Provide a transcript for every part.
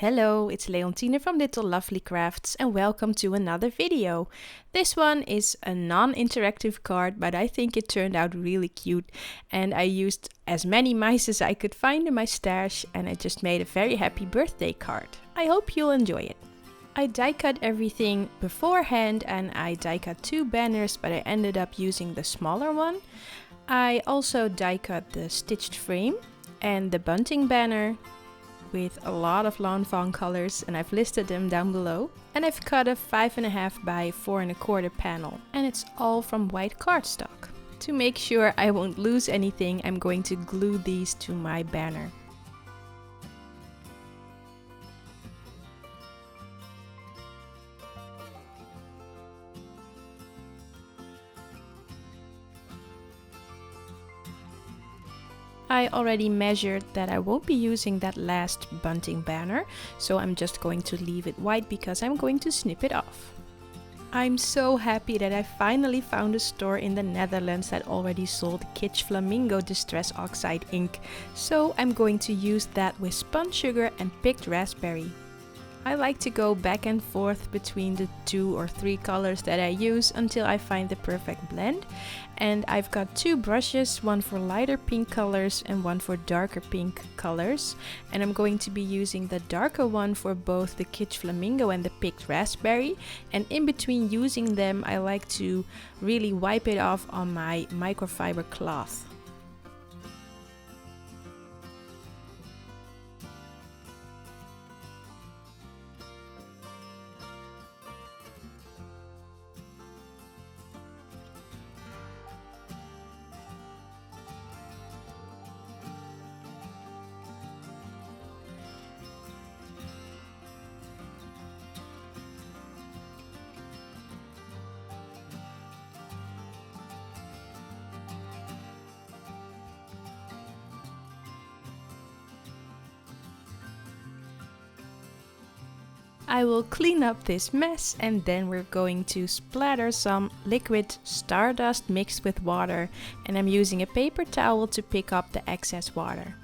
Hello, it's Leontine from Little Lovely Crafts and welcome to another video. This one is a non-interactive card, but I think it turned out really cute and I used as many mice as I could find in my stash and I just made a very happy birthday card. I hope you'll enjoy it. I die cut everything beforehand and I die cut two banners, but I ended up using the smaller one. I also die cut the stitched frame and the bunting banner with a lot of Lawn Fawn colors, and I've listed them down below. And I've cut a 5.5 by 4.25 panel, and it's all from white cardstock. To make sure I won't lose anything, I'm going to glue these to my banner. I already measured that I won't be using that last bunting banner, so I'm just going to leave it white because I'm going to snip it off. I'm so happy that I finally found a store in the Netherlands that already sold kitsch flamingo distress oxide ink, so I'm going to use that with spun sugar and picked raspberry. I like to go back and forth between the 2 or 3 colors that I use until I find the perfect blend. And I've got 2 brushes, one for lighter pink colors and one for darker pink colors. And I'm going to be using the darker one for both the kitsch flamingo and the picked raspberry. And in between using them, I like to really wipe it off on my microfiber cloth. I will clean up this mess and then we're going to splatter some liquid stardust mixed with water, and I'm using a paper towel to pick up the excess water.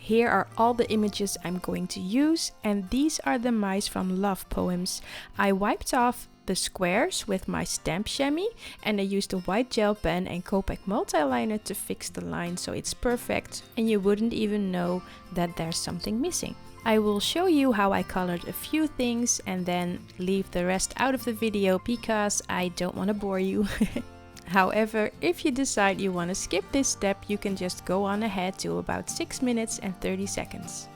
Here are all the images I'm going to use, and these are the mice from Love Poems. I wiped off the squares with my stamp chamois and I used a white gel pen and Copic multi-liner to fix the line so it's perfect and you wouldn't even know that there's something missing. I will show you how I colored a few things and then leave the rest out of the video because I don't want to bore you. However, if you decide you want to skip this step, you can just go on ahead to about 6 minutes and 30 seconds.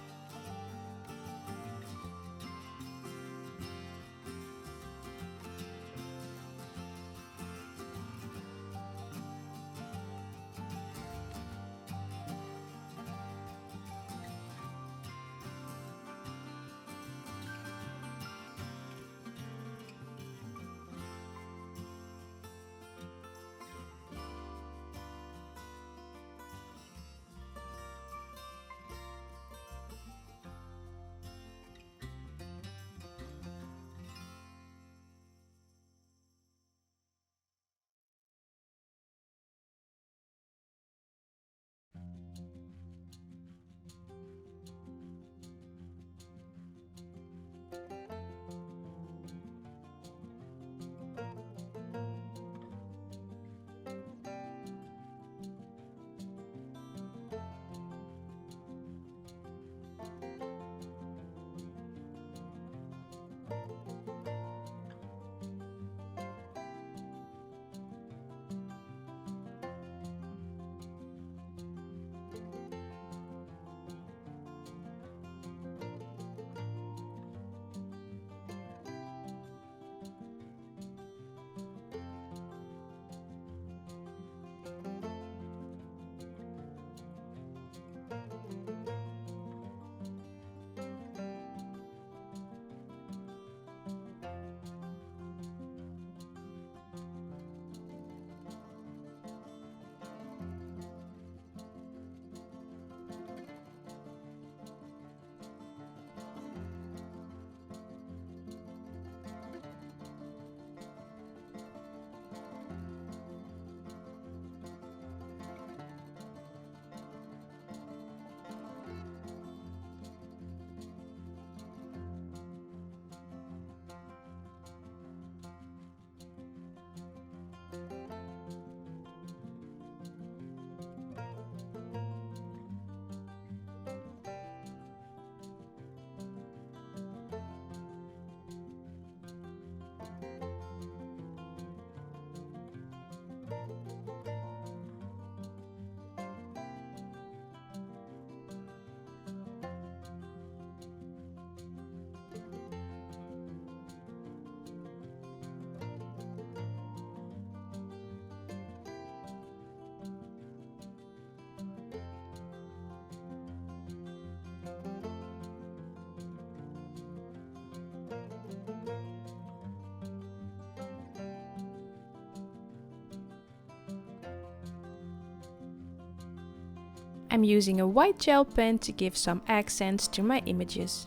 I'm using a white gel pen to give some accents to my images.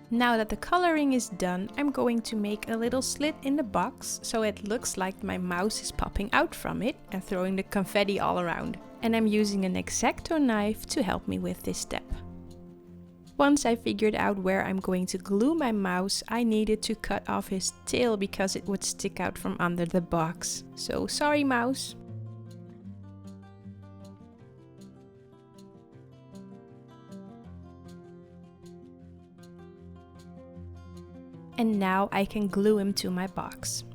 Now that the coloring is done, I'm going to make a little slit in the box so it looks like my mouse is popping out from it and throwing the confetti all around. And I'm using an X-Acto knife to help me with this step. Once I figured out where I'm going to glue my mouse, I needed to cut off his tail because it would stick out from under the box. So sorry, mouse. And now I can glue him to my box.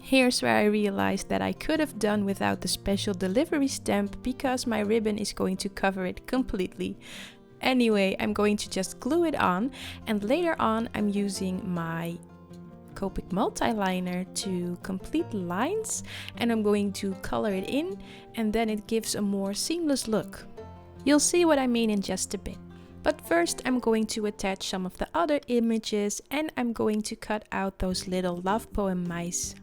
Here's where I realized that I could have done without the special delivery stamp because my ribbon is going to cover it completely. Anyway, I'm going to just glue it on, and later on I'm using my Copic multi-liner to complete lines, and I'm going to color it in, and then it gives a more seamless look. You'll see what I mean in just a bit. But first I'm going to attach some of the other images, and I'm going to cut out those little love poem mice.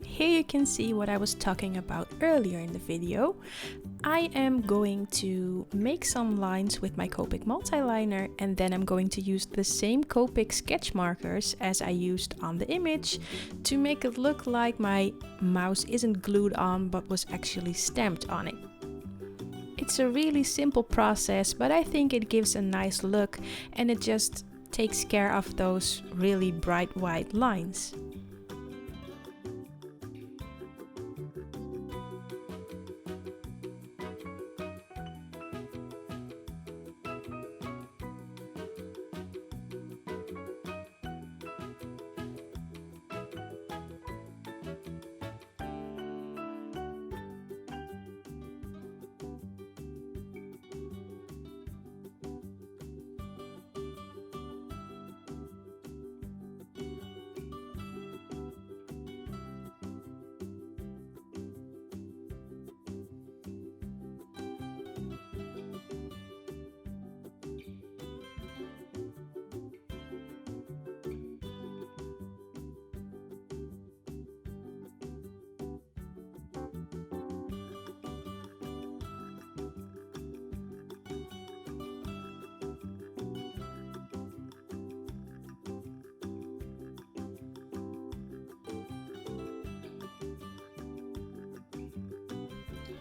Here you can see what I was talking about earlier in the video. I am going to make some lines with my Copic multi-liner, and then I'm going to use the same Copic sketch markers as I used on the image to make it look like my mouse isn't glued on but was actually stamped on it. It's a really simple process, but I think it gives a nice look, and it just takes care of those really bright white lines.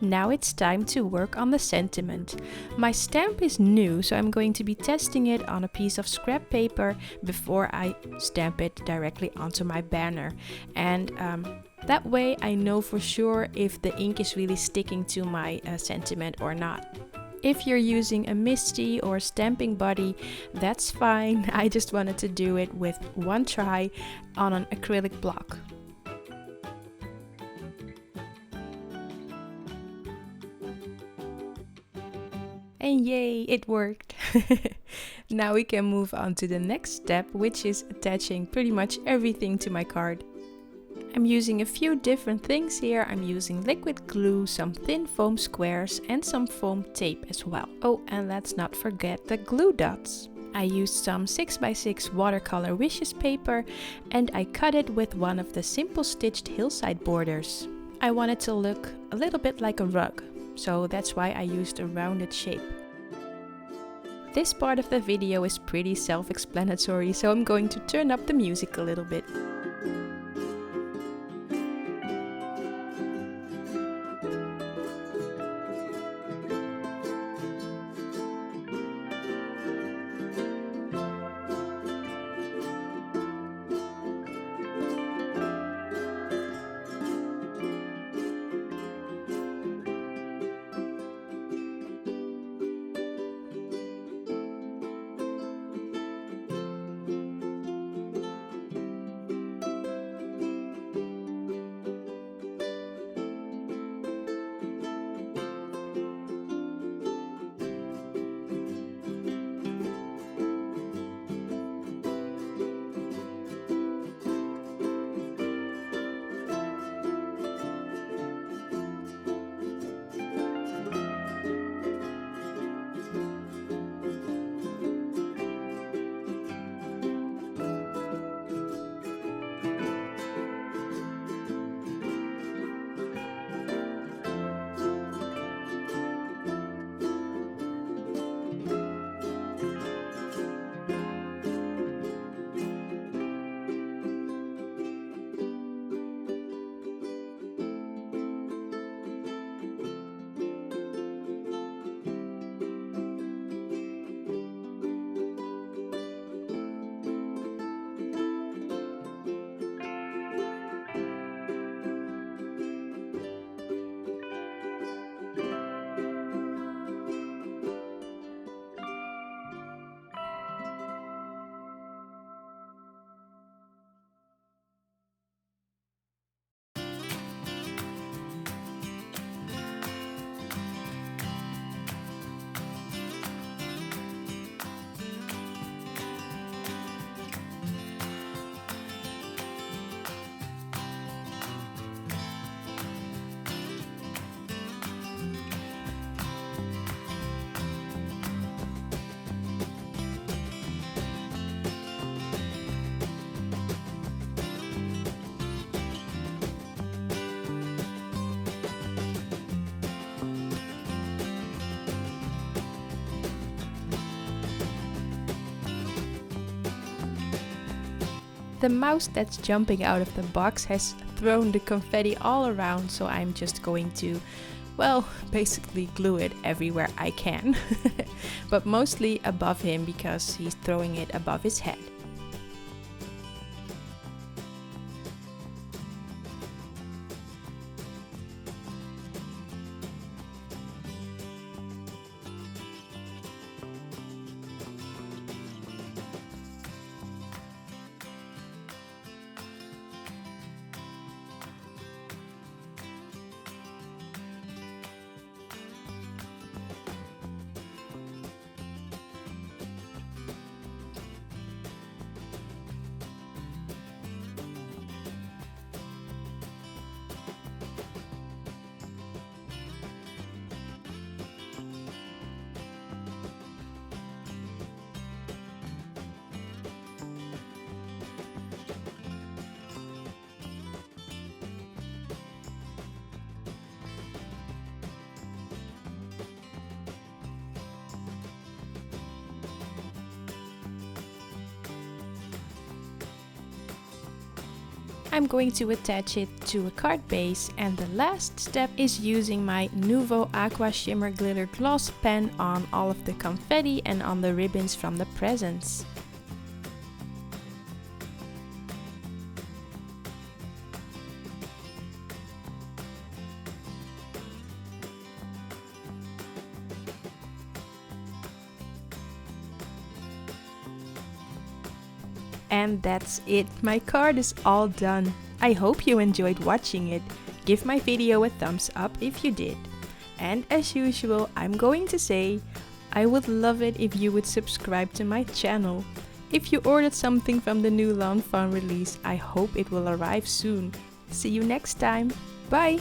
Now it's time to work on the sentiment. My stamp is new, so I'm going to be testing it on a piece of scrap paper before I stamp it directly onto my banner. And that way I know for sure if the ink is really sticking to my sentiment or not. If you're using a MISTI or stamping body, that's fine. I just wanted to do it with one try on an acrylic block. And yay, it worked! Now we can move on to the next step, which is attaching pretty much everything to my card. I'm using a few different things here. I'm using liquid glue, some thin foam squares, and some foam tape as well. Oh, and let's not forget the glue dots. I used some 6x6 watercolor wishes paper, and I cut it with one of the simple stitched hillside borders. I want it to look a little bit like a rug, so that's why I used a rounded shape. This part of the video is pretty self-explanatory, so I'm going to turn up the music a little bit. The mouse that's jumping out of the box has thrown the confetti all around, so I'm just going to, well, basically glue it everywhere I can. But mostly above him because he's throwing it above his head. I'm going to attach it to a card base, and the last step is using my Nuvo Aqua Shimmer Glitter Gloss pen on all of the confetti and on the ribbons from the presents. And that's it, my card is all done. I hope you enjoyed watching it. Give my video a thumbs up if you did. And as usual, I'm going to say, I would love it if you would subscribe to my channel. If you ordered something from the new Lawn Fawn release, I hope it will arrive soon. See you next time. Bye!